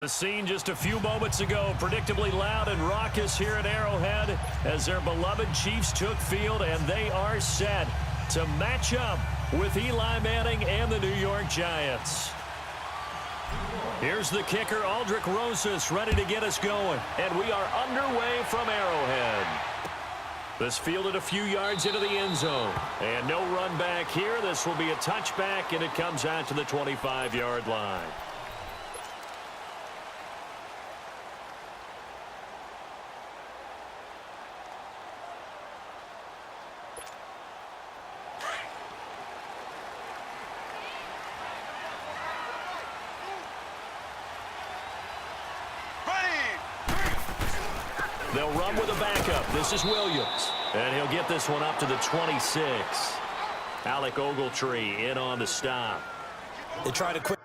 The scene just a few moments ago, predictably loud and raucous here at Arrowhead as their beloved Chiefs took field, and they are set to match up with Eli Manning and the New York Giants. Here's the kicker, Aldrick Rosas, ready to get us going, and we are underway from Arrowhead. This fielded a few yards into the end zone, and no run back here. This will be a touchback, and it comes out to the 25-yard line. They'll run with a backup. This is Williams. And he'll get this one up to the 26. Alec Ogletree in on the stop. They try to quit.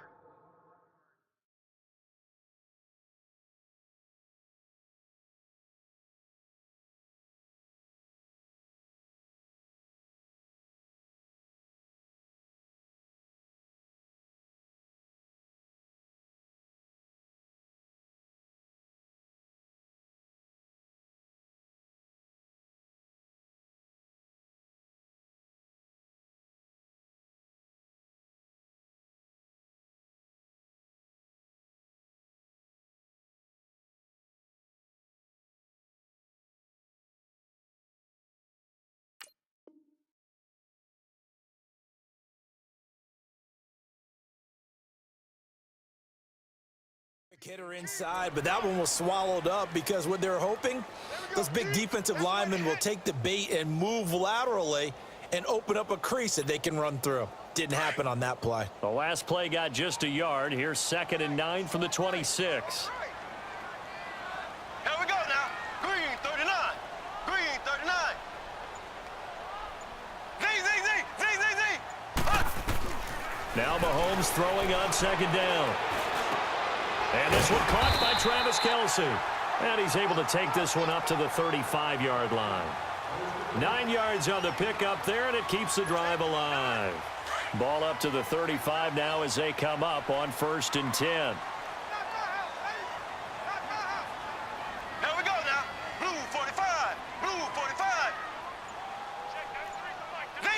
Hitter inside, but that one was swallowed up because what they're hoping, those big defensive linemen will take the bait and move laterally and open up a crease that they can run through. Didn't happen on that play. The last play got just a yard. Here's 2nd and 9 from the 26. Here we go now. Green 39. Green 39. Z. Now Mahomes throwing on 2nd down. And this one caught by Travis Kelce. And he's able to take this one up to the 35-yard line. 9 yards on the pickup there, and it keeps the drive alive. Ball up to the 35 now as they come up on 1st and 10. Here we go now. Blue 45. Blue 45. Z.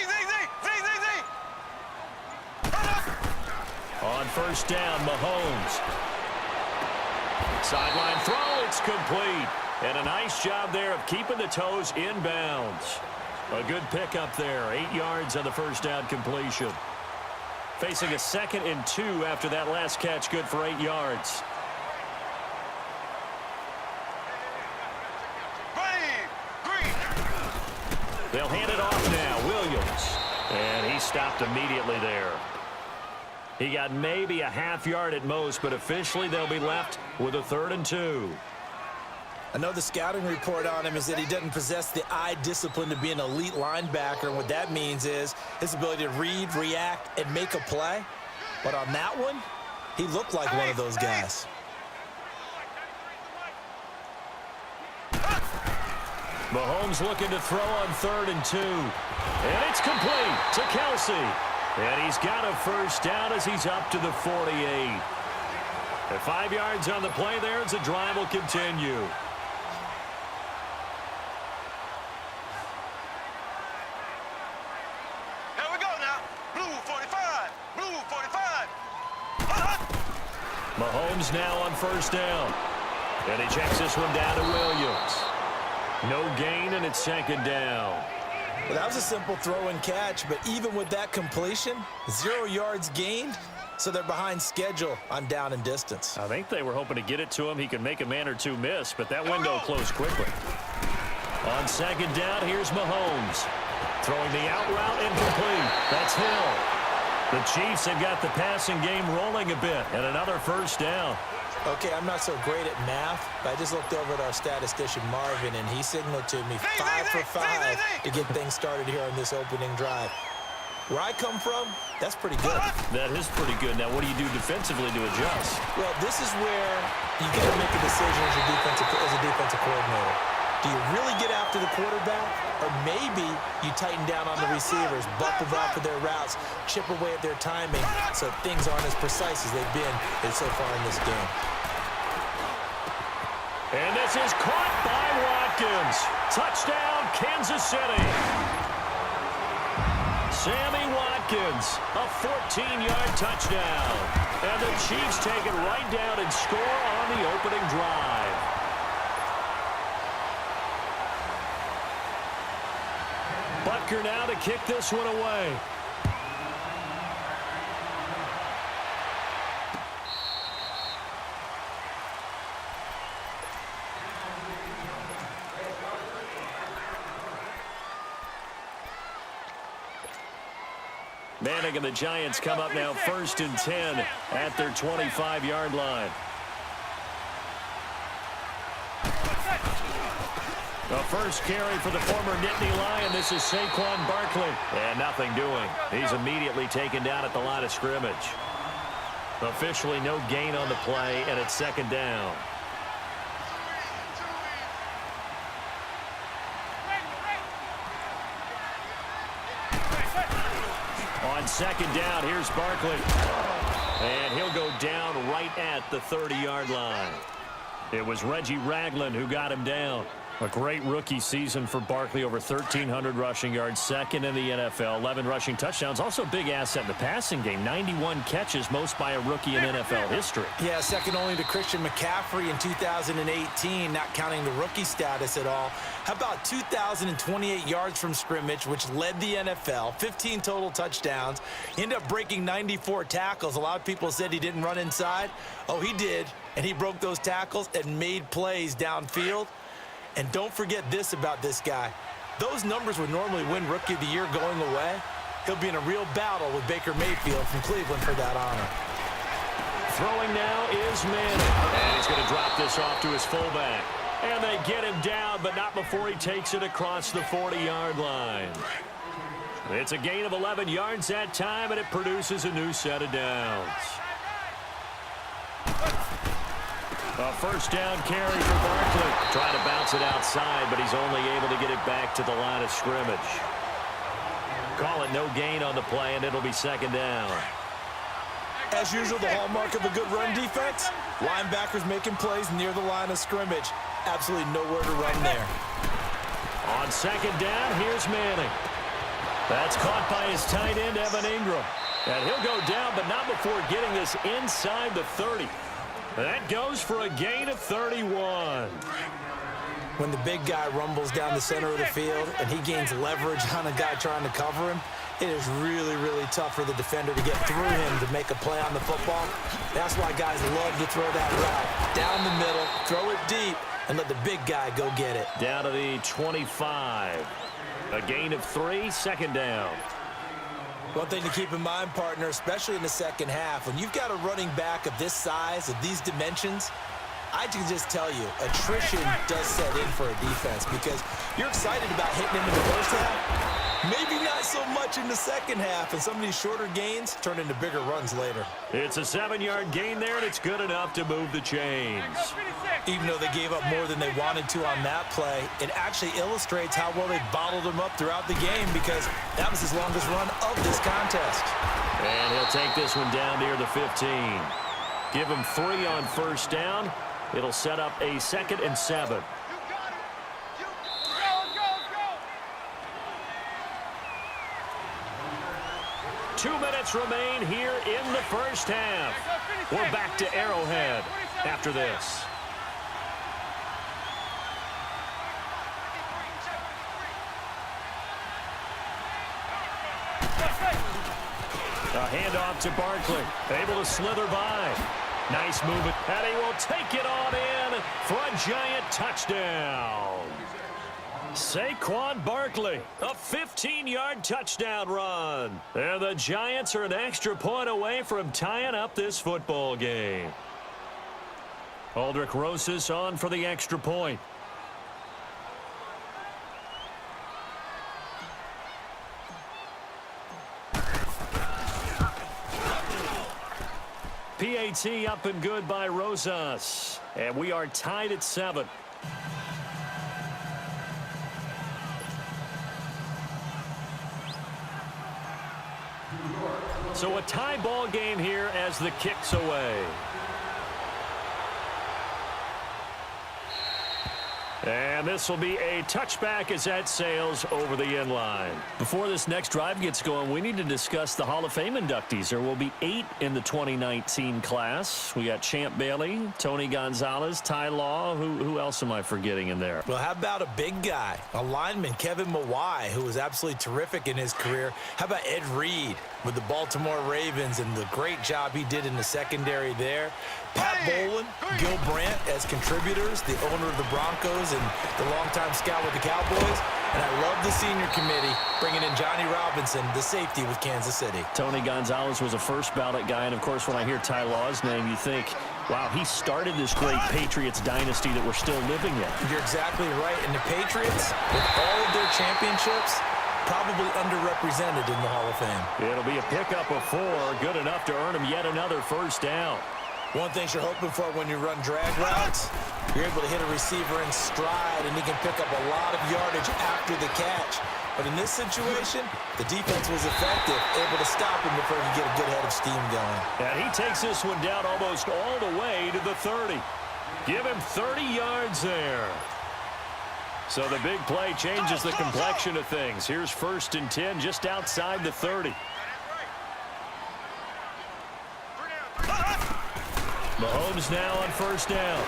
On 1st down, Mahomes. Sideline throw, it's complete. And a nice job there of keeping the toes inbounds. A good pickup there, 8 yards on the 1st down completion. Facing a 2nd and 2 after that last catch, good for 8 yards. Green. They'll hand it off now, Williams. And he stopped immediately there. He got maybe a half yard at most, but officially they'll be left with a 3rd and 2. I know the scouting report on him is that he doesn't possess the eye discipline to be an elite linebacker, and what that means is his ability to read, react, and make a play. But on that one, he looked like one of those guys. Mahomes looking to throw on 3rd and 2. And it's complete to Kelce. And he's got a 1st down as he's up to the 48. At 5 yards on the play there as the drive will continue. Here we go now. Blue 45. Blue 45. Mahomes now on 1st down. And he checks this one down to Williams. No gain, and it's 2nd down. Well, that was a simple throw and catch, but even with that completion, 0 yards gained, so they're behind schedule on down and distance. I think they were hoping to get it to him. He could make a man or two miss, but that window closed quickly. On 2nd down, here's Mahomes. Throwing the out route incomplete. That's Hill. The Chiefs have got the passing game rolling a bit, and another 1st down. Okay, I'm not so great at math, but I just looked over at our statistician, Marvin, and he signaled to me 5 for 5 to get things started here on this opening drive. Where I come from, that's pretty good. That is pretty good. Now, what do you do defensively to adjust? Well, this is where you got to make a decision as a defensive coordinator. Do you really get after the quarterback, or maybe you tighten down on the receivers, bump them off of their routes, chip away at their timing so things aren't as precise as they've been so far in this game? This is caught by Watkins. Touchdown, Kansas City. Sammy Watkins, a 14-yard touchdown. And the Chiefs take it right down and score on the opening drive. Butker now to kick this one away. Manning and the Giants come up now 1st and 10 at their 25-yard line. The first carry for the former Nittany Lion. This is Saquon Barkley. And nothing doing. He's immediately taken down at the line of scrimmage. Officially no gain on the play, and it's 2nd down. On 2nd down, here's Barkley. And he'll go down right at the 30-yard line. It was Reggie Ragland who got him down. A great rookie season for Barkley, over 1,300 rushing yards, 2nd in the NFL, 11 rushing touchdowns. Also a big asset in the passing game, 91 catches, most by a rookie in NFL history. Yeah, second only to Christian McCaffrey in 2018, not counting the rookie status at all. How about 2,028 yards from scrimmage, which led the NFL, 15 total touchdowns. He ended up breaking 94 tackles. A lot of people said he didn't run inside. Oh, he did, and he broke those tackles and made plays downfield. And don't forget this about this guy. Those numbers would normally win Rookie of the Year going away. He'll be in a real battle with Baker Mayfield from Cleveland for that honor. Throwing now is Manning. And he's going to drop this off to his fullback. And they get him down, but not before he takes it across the 40-yard line. It's a gain of 11 yards that time, and it produces a new set of downs. A first down carry for Barkley. Trying to bounce it outside, but he's only able to get it back to the line of scrimmage. Call it no gain on the play, and it'll be 2nd down. As usual, the hallmark of a good run defense, linebackers making plays near the line of scrimmage. Absolutely nowhere to run there. On 2nd down, here's Manning. That's caught by his tight end, Evan Ingram. And he'll go down, but not before getting this inside the 30. That goes for a gain of 31. When the big guy rumbles down the center of the field and he gains leverage on a guy trying to cover him, it is really, really tough for the defender to get through him to make a play on the football. That's why guys love to throw that route. Down the middle, throw it deep, and let the big guy go get it. Down to the 25. A gain of 3, 2nd down. One thing to keep in mind, partner, especially in the second half, when you've got a running back of this size, of these dimensions, I can just tell you, attrition does set in for a defense because you're excited about hitting him in the first half. Maybe not so much in the second half, and some of these shorter gains turn into bigger runs later. It's a 7-yard gain there, and it's good enough to move the chains. Even though they gave up more than they wanted to on that play, it actually illustrates how well they bottled him up throughout the game because that was his longest run of this contest. And he'll take this one down near the 15. Give him 3 on first down. It'll set up a 2nd and 7. 2 minutes remain here in the first half. We're back to Arrowhead after this. A handoff to Barkley. Able to slither by. Nice movement. And he will take it on in for a giant touchdown. Saquon Barkley, a 15-yard touchdown run. And the Giants are an extra point away from tying up this football game. Aldrich Rosas on for the extra point. PAT up and good by Rosas. And we are tied at 7. So a tie ball game here as the kick's away. And this will be a touchback as that sails over the end line. Before this next drive gets going, we need to discuss the Hall of Fame inductees. There will be 8 in the 2019 class. We got Champ Bailey, Tony Gonzalez, Ty Law. Who else am I forgetting in there? Well, how about a big guy, a lineman, Kevin Mawai, who was absolutely terrific in his career. How about Ed Reed with the Baltimore Ravens and the great job he did in the secondary there. Pat Bowlen, Gil Brandt as contributors, the owner of the Broncos and the longtime scout with the Cowboys. And I love the senior committee bringing in Johnny Robinson, the safety with Kansas City. Tony Gonzalez was a first ballot guy. And, of course, when I hear Ty Law's name, you think, wow, he started this great Patriots dynasty that we're still living in. You're exactly right. And the Patriots, with all of their championships, probably underrepresented in the Hall of Fame. It'll be a pickup of 4, good enough to earn him yet another first down. One thing you're hoping for when you run drag routes, you're able to hit a receiver in stride, and he can pick up a lot of yardage after the catch. But in this situation, the defense was effective, able to stop him before he get a good head of steam going. And he takes this one down almost all the way to the 30. Give him 30 yards there. So the big play changes the complexion of things. Here's 1st and 10 just outside the 30. Mahomes now on 1st down.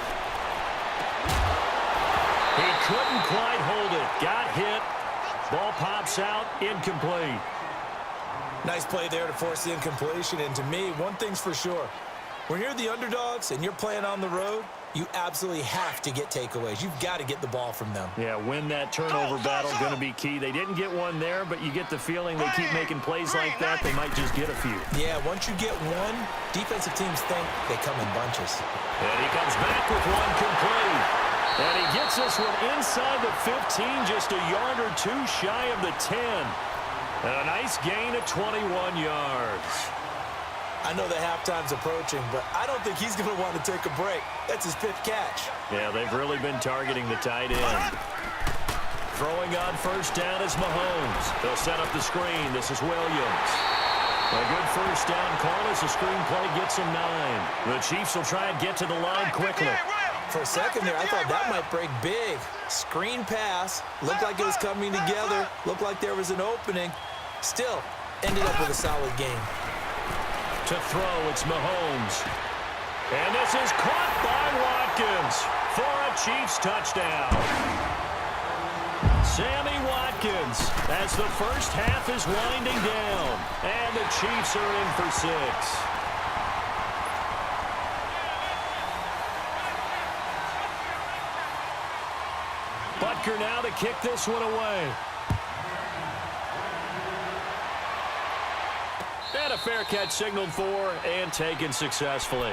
He couldn't quite hold it. Got hit. Ball pops out. Incomplete. Nice play there to force the incompletion. And to me, one thing's for sure. When you're the underdogs and you're playing on the road, you absolutely have to get takeaways. You've got to get the ball from them. Yeah, win that turnover battle, going to be key. They didn't get one there, but you get the feeling they keep making plays like that, they might just get a few. Yeah, once you get one, defensive teams think they come in bunches. And he comes back with one complete. And he gets this one inside the 15, just a yard or 2 shy of the 10. And a nice gain of 21 yards. I know the halftime's approaching, but I don't think he's going to want to take a break. That's his 5th catch. Yeah, they've really been targeting the tight end. Throwing on 1st down is Mahomes. They'll set up the screen. This is Williams. A good 1st down call as the screen play gets him 9. The Chiefs will try and get to the line quickly. For a second there, I thought that might break big. Screen pass. Looked like it was coming together. Looked like there was an opening. Still, ended up with a solid game. To throw, it's Mahomes. And this is caught by Watkins for a Chiefs touchdown. Sammy Watkins as the first half is winding down. And the Chiefs are in for 6. Butker now to kick this one away. And a fair catch signaled for and taken successfully.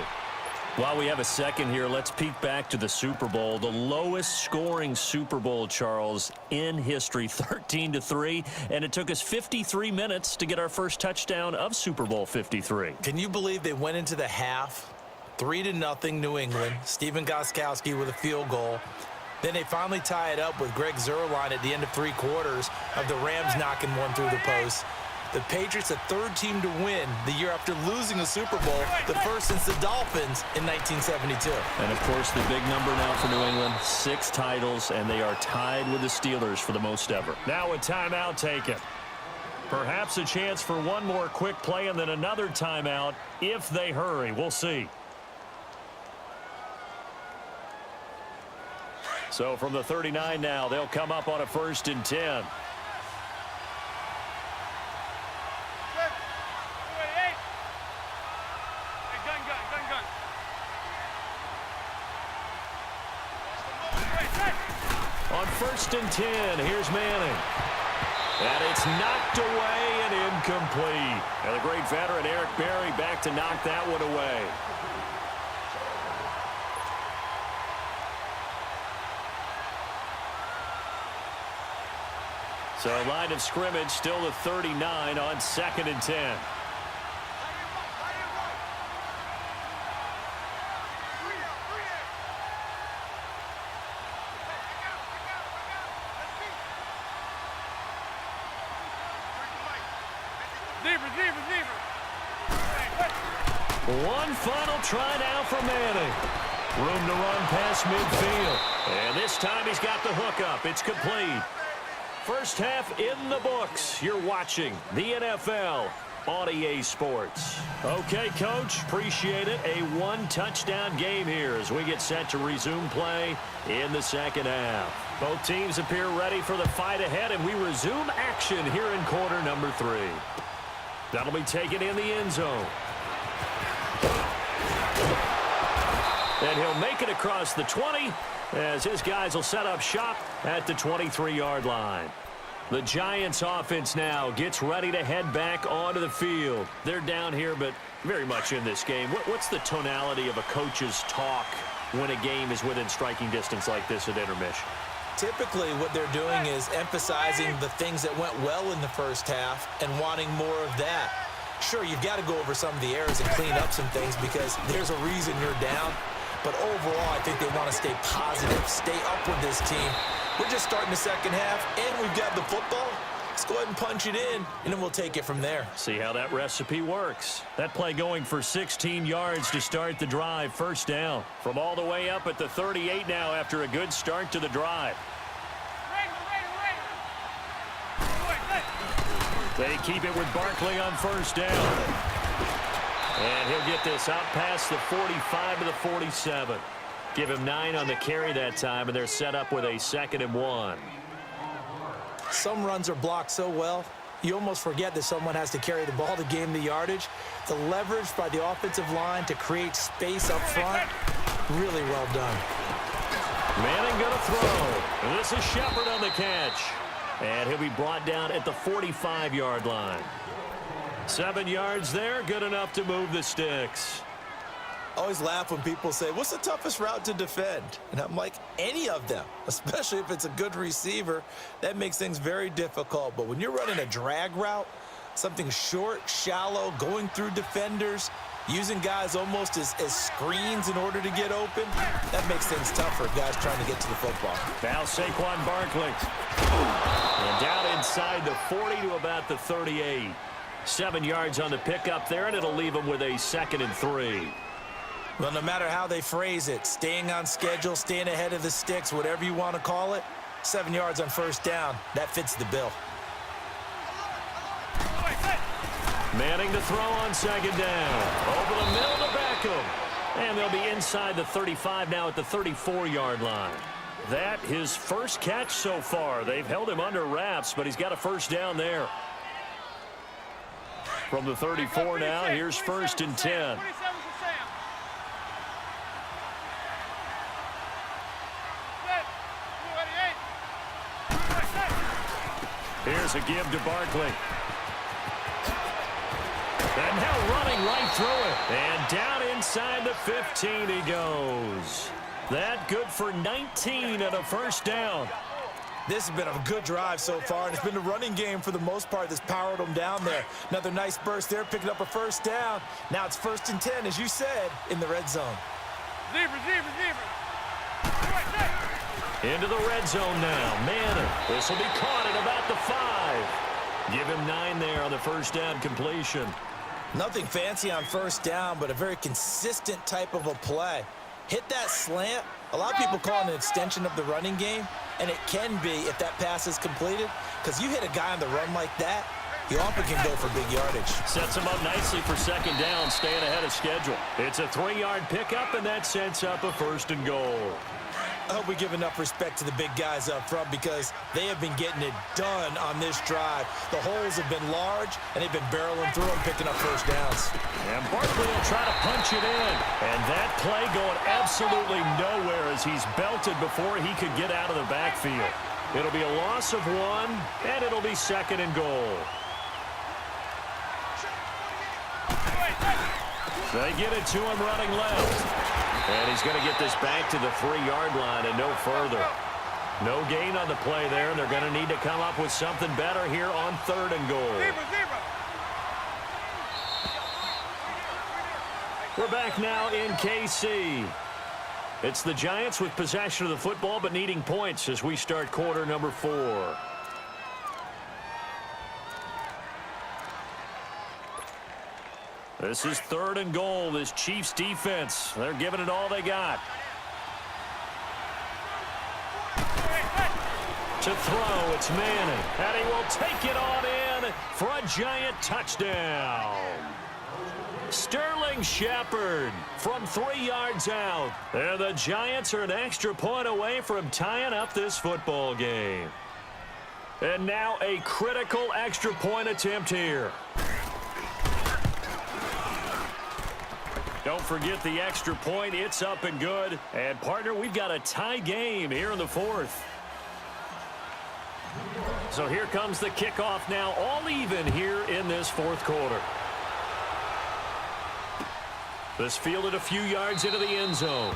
While we have a second here, let's peek back to the Super Bowl. The lowest scoring Super Bowl, Charles, in history, 13-3. And it took us 53 minutes to get our first touchdown of Super Bowl 53. Can you believe they went into the half, 3-0 New England, Stephen Gostkowski with a field goal. Then they finally tie it up with Greg Zuerlein at the end of 3 quarters of the Rams knocking one through the post. The Patriots, the 3rd team to win the year after losing a Super Bowl, the first since the Dolphins in 1972. And, of course, the big number now for New England, 6 titles, and they are tied with the Steelers for the most ever. Now a timeout taken. Perhaps a chance for one more quick play and then another timeout if they hurry. We'll see. So from the 39 now, they'll come up on a 1st and 10. On 1st and 10, here's Manning. And it's knocked away and incomplete. And the great veteran Eric Berry back to knock that one away. So line of scrimmage still the 39 on 2nd and 10. One final try now for Manning. Room to run past midfield. And this time he's got the hook up. It's complete. First half in the books. You're watching the NFL on EA Sports. Okay, Coach, appreciate it. A one-touchdown game here as we get set to resume play in the second half. Both teams appear ready for the fight ahead, and we resume action here in quarter number 3. That'll be taken in the end zone. And he'll make it across the 20 as his guys will set up shop at the 23-yard line. The Giants offense now gets ready to head back onto the field. They're down here, but very much in this game. What's the tonality of a coach's talk when a game is within striking distance like this at intermission? Typically, what they're doing is emphasizing the things that went well in the first half and wanting more of that. Sure, you've got to go over some of the errors and clean up some things because there's a reason you're down. But overall, I think they want to stay positive, stay up with this team. We're just starting the second half, and we've got the football. Let's go ahead and punch it in, and then we'll take it from there. See how that recipe works. That play going for 16 yards to start the drive. First down from all the way up at the 38 now after a good start to the drive. They keep it with Barkley on first down. And he'll get this out past the 45 to the 47. Give him 9 on the carry that time, and they're set up with a 2nd and 1. Some runs are blocked so well, you almost forget that someone has to carry the ball to gain the yardage. The leverage by the offensive line to create space up front, really well done. Manning going to throw. And this is Shepard on the catch. And he'll be brought down at the 45-yard line. 7 yards there, good enough to move the sticks. I always laugh when people say, what's the toughest route to defend? And I'm like, any of them, especially if it's a good receiver. That makes things very difficult. But when you're running a drag route, something short, shallow, going through defenders, using guys almost as screens in order to get open, that makes things tough for guys trying to get to the football. Now Saquon Barkley. And down inside the 40 to about the 38. 7 yards on the pickup there, and it'll leave them with a 2nd and 3. Well, no matter how they phrase it, staying on schedule, staying ahead of the sticks, whatever you want to call it, 7 yards on first down, that fits the bill. Manning to throw on 2nd down. Over the middle to Beckham. And they'll be inside the 35 now at the 34-yard line. That his first catch so far. They've held him under wraps, but he's got a first down there. From the 34 now, here's 1st and 10. Here's a give to Barkley. And now running right through it. And down inside the 15 he goes. That good for 19 and a first down. This has been a good drive so far, and it's been the running game for the most part that's powered them down there. Another nice burst there, picking up a first down. Now it's 1st and 10, as you said, in the red zone. Into the red zone now. Manning. This will be caught at about the 5. Give him 9 there on the first down completion. Nothing fancy on first down, but a very consistent type of a play. Hit that slant. A lot of people call it an extension of the running game, and it can be if that pass is completed, because you hit a guy on the run like that, he often can go for big yardage. Sets him up nicely for 2nd down, staying ahead of schedule. It's a 3-yard pickup, and that sets up a 1st and goal. I hope we give enough respect to the big guys up front because they have been getting it done on this drive. The holes have been large, and they've been barreling through them, picking up first downs. And Barkley will try to punch it in. And that play going absolutely nowhere as he's belted before he could get out of the backfield. It'll be a loss of 1, and it'll be 2nd and goal. They get it to him running left. And he's going to get this back to the 3-yard line and no further. No gain on the play there, and they're going to need to come up with something better here on 3rd and goal. We're back now in KC. It's the Giants with possession of the football but needing points as we start quarter number 4. This is 3rd and goal. This Chiefs defense, they're giving it all they got. To throw, it's Manning, and he will take it on in for a giant touchdown. Sterling Shepard from 3 yards out. And the Giants are an extra point away from tying up this football game. And now a critical extra point attempt here. Don't forget the extra point. It's up and good. And, partner, we've got a tie game here in the 4th. So here comes the kickoff now, all even here in this 4th quarter. This fielded a few yards into the end zone.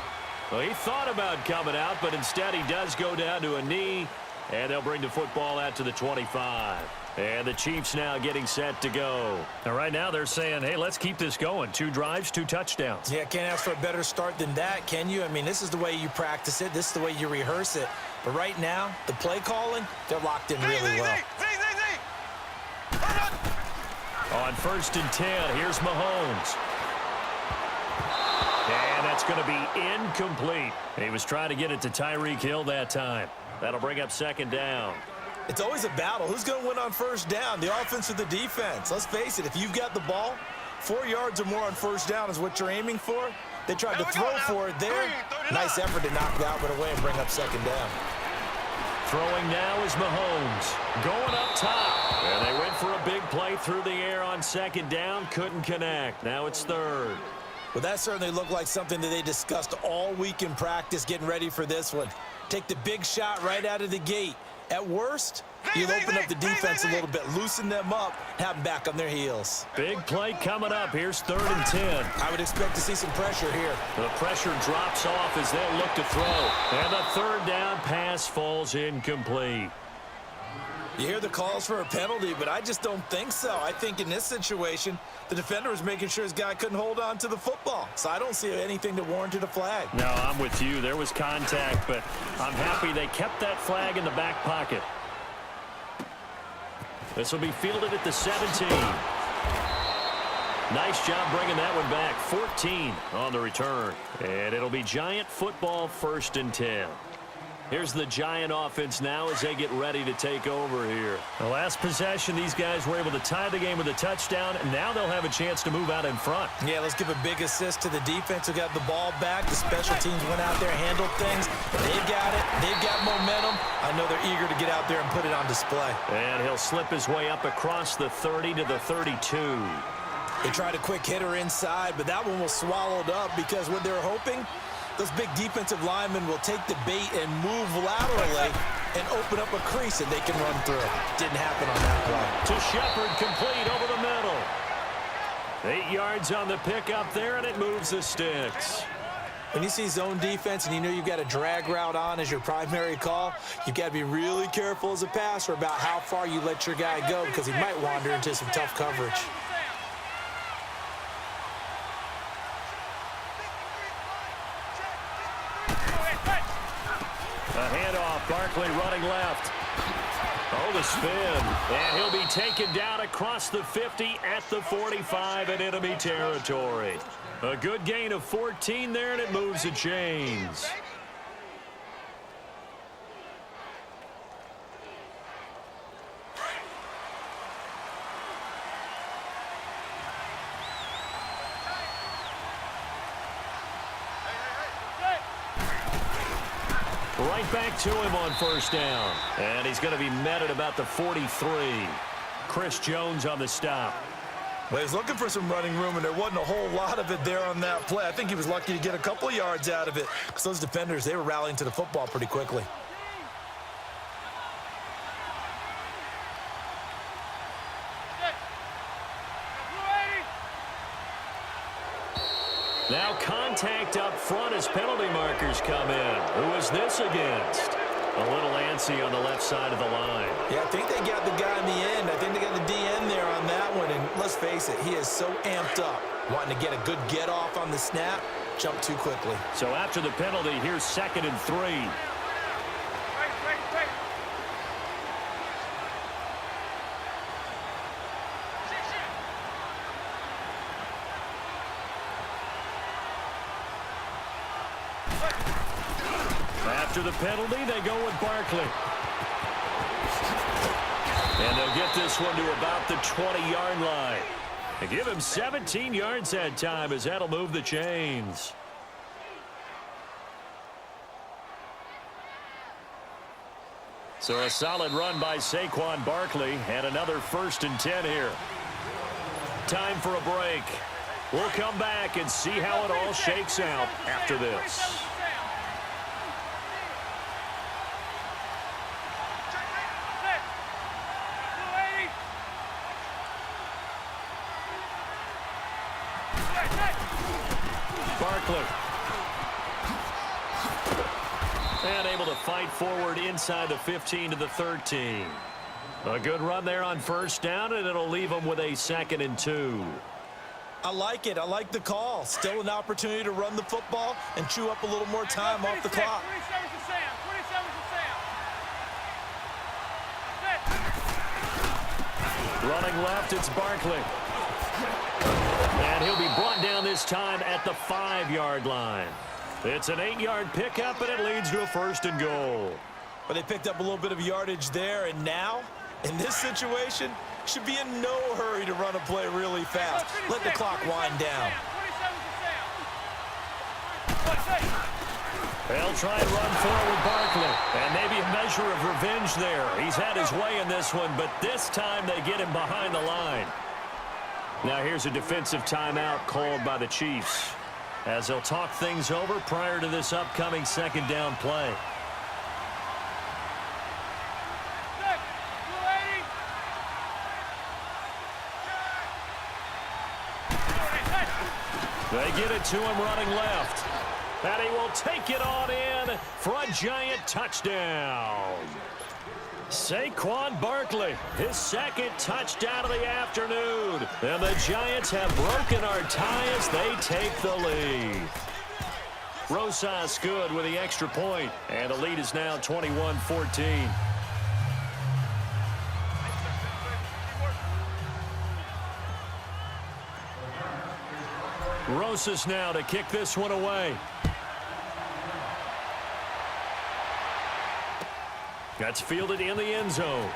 Well, he thought about coming out, but instead he does go down to a knee, and they'll bring the football out to the 25. And the Chiefs now getting set to go. And right now they're saying, hey, let's keep this going. 2 drives, 2 touchdowns. Yeah, can't ask for a better start than that, can you? I mean, this is the way you practice it. This is the way you rehearse it. But right now, the play calling, they're locked in really well. On 1st and 10, here's Mahomes. And that's going to be incomplete. He was trying to get it to Tyreek Hill that time. That'll bring up 2nd down. It's always a battle. Who's going to win on 1st down, the offense or the defense? Let's face it, if you've got the ball, 4 yards or more on 1st down is what you're aiming for. They tried to throw for it there. Nice effort to knock that one away and bring up 2nd down. Throwing now is Mahomes. Going up top. And they went for a big play through the air on 2nd down. Couldn't connect. Now it's 3rd. Well, that certainly looked like something that they discussed all week in practice, getting ready for this one. Take the big shot right out of the gate. At worst, you'll open up the defense a little bit, loosen them up, have them back on their heels. Big play coming up. Here's 3rd and 10. I would expect to see some pressure here. The pressure drops off as they'll look to throw. And the 3rd down pass falls incomplete. You hear the calls for a penalty, but I just don't think so. I think in this situation, the defender was making sure his guy couldn't hold on to the football. So I don't see anything that warranted a flag. No, I'm with you. There was contact, but I'm happy they kept that flag in the back pocket. This will be fielded at the 17. Nice job bringing that one back. 14 on the return. And it'll be Giant football 1st and 10. Here's the Giant offense now as they get ready to take over here. The last possession, these guys were able to tie the game with a touchdown, and now they'll have a chance to move out in front. Yeah, let's give a big assist to the defense who got the ball back. The special teams went out there, handled things. They've got it. They've got momentum. I know they're eager to get out there and put it on display. And he'll slip his way up across the 30 to the 32. They tried a quick hitter inside, but that one was swallowed up because what they were hoping, those big defensive linemen will take the bait and move laterally and open up a crease that they can run through. Didn't happen on that play. To Shepard, complete over the middle. 8 yards on the pickup there, and it moves the sticks. When you see zone defense and you know you've got a drag route on as your primary call, you've got to be really careful as a passer about how far you let your guy go because he might wander into some tough coverage. A handoff, Barkley running left. Oh, the spin. And he'll be taken down across the 50 at the 45 in enemy territory. A good gain of 14 there, and it moves the chains. Right back to him on 1st down. And he's going to be met at about the 43. Chris Jones on the stop. Well, he was looking for some running room, and there wasn't a whole lot of it there on that play. I think he was lucky to get a couple of yards out of it because those defenders, they were rallying to the football pretty quickly. Now contact up front as penalty markers come in. Who is this against? A little antsy on the left side of the line. Yeah, I think they got the guy in the end. I think they got the DN there on that one. And let's face it, he is so amped up, wanting to get a good get off on the snap, jump too quickly. So after the penalty, here's 2nd and 3. After the penalty, they go with Barkley. And they'll get this one to about the 20-yard line. They give him 17 yards that time as that'll move the chains. So a solid run by Saquon Barkley and another 1st and 10 here. Time for a break. We'll come back and see how it all shakes out after this. Barkley. And able to fight forward inside the 15 to the 13. A good run there on 1st down, and it'll leave them with a 2nd and 2. I like it. I like the call. Still an opportunity to run the football and chew up a little more time off the clock. Running left, it's Barkley. And he'll be brought down this time at the 5-yard line. It's an 8-yard pickup, and it leads to a 1st and goal. But they picked up a little bit of yardage there, and now, in this situation, should be in no hurry to run a play really fast. Let the clock wind down. They'll try and run forward Barkley. And maybe a measure of revenge there. He's had his way in this one, but this time they get him behind the line. Now here's a defensive timeout called by the Chiefs, as they'll talk things over prior to this upcoming 2nd down play. They get it to him running left. And he will take it on in for a giant touchdown. Saquon Barkley, his 2nd touchdown of the afternoon. And the Giants have broken our tie as they take the lead. Rosas good with the extra point, and the lead is now 21-14. Rosas now to kick this one away. That's fielded in the end zone.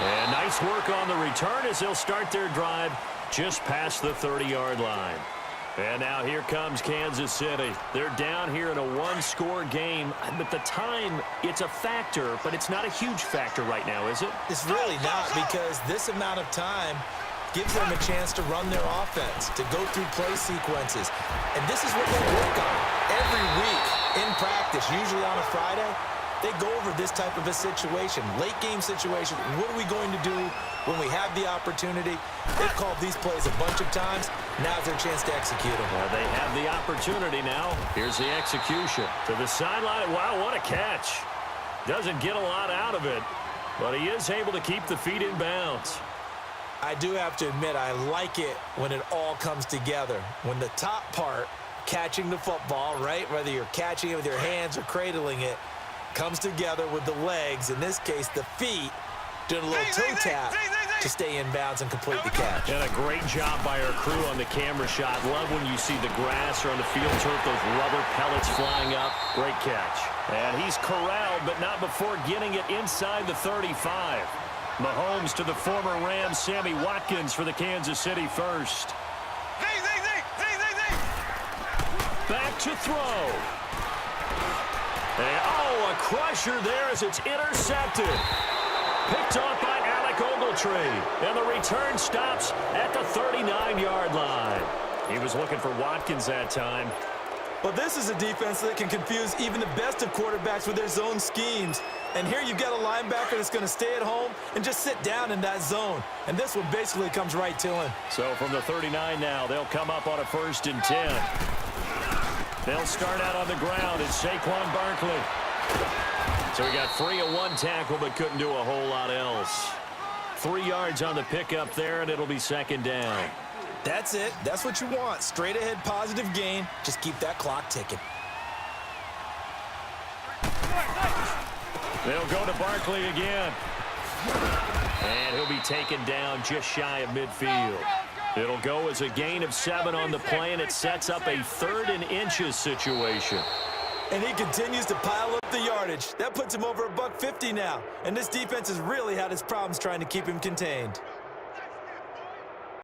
And nice work on the return as they'll start their drive just past the 30-yard line. And now here comes Kansas City. They're down here in a 1-score game. But the time, it's a factor, but it's not a huge factor right now, is it? It's really not, because this amount of time gives them a chance to run their offense, to go through play sequences. And this is what they work on every week in practice, usually on a Friday. They go over this type of a situation, late game situation. What are we going to do when we have the opportunity? They've called these plays a bunch of times. Now's their chance to execute them. Well, they have the opportunity now. Here's the execution. To the sideline. Wow, what a catch. Doesn't get a lot out of it, but he is able to keep the feet in bounds. I do have to admit, I like it when it all comes together. When the top part, catching the football, right, whether you're catching it with your hands or cradling it, comes together with the legs, in this case the feet, doing a little toe tap to stay in bounds and complete the catch. And a great job by our crew on the camera shot. Love when you see the grass or on the field turf, those rubber pellets flying up. Great catch. And he's corralled, but not before getting it inside the 35. Mahomes to the former Rams, Sammy Watkins for the Kansas City first. Back to throw. And, oh, a crusher there as it's intercepted. Picked off by Alec Ogletree. And the return stops at the 39-yard line. He was looking for Watkins that time. Well, this is a defense that can confuse even the best of quarterbacks with their zone schemes. And here you've got a linebacker that's going to stay at home and just sit down in that zone. And this one basically comes right to him. So from the 39 now, they'll come up on a 1st and 10. They'll start out on the ground. It's Saquon Barkley. So he got free of one tackle but couldn't do a whole lot else. 3 yards on the pickup there, and it'll be 2nd down. That's it. That's what you want. Straight ahead, positive gain. Just keep that clock ticking. They'll go to Barkley again. And he'll be taken down just shy of midfield. It'll go as a gain of 7 on the play, and it sets up a 3rd and inches situation. And he continues to pile up the yardage. That puts him over $150 now. And this defense has really had its problems trying to keep him contained.